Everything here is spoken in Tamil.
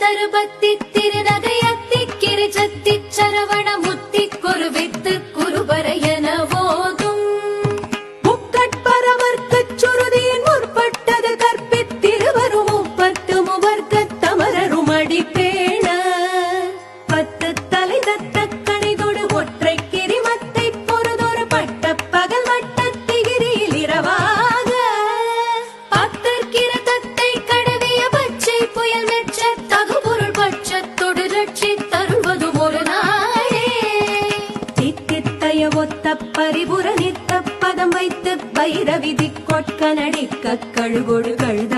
தருபத்தி திருநகையத்தி கிரிஜத்தி சரவண முத்தி குருவித்து குருபரையன போதும் முக்கட்பரமர்க்கச் சுருதியின் முற்பட்டது கற்பித்திருவரும் முப்பத்து முவர்க்கத் தமரரும் அடிப்பேண பத்து தலை தத்த கணிதொடு ஒற்றை கிரிமத்தை பொறுதொரு பட்ட பகல் வட்டத்திகிரியில் இரவாக பத்தற்கிற தத்தை கடவிய பச்சை புயல் மெச்ச தகுபொருள் பட்சத்தொடு ரட்சி தருள்வதும் ஒரு நாளே தித்தித்தய ஒத்த பரிபுர நித்த பதம் வைத்து வைரவிதி கொட்க நடிக்க கழுகொடு கழுத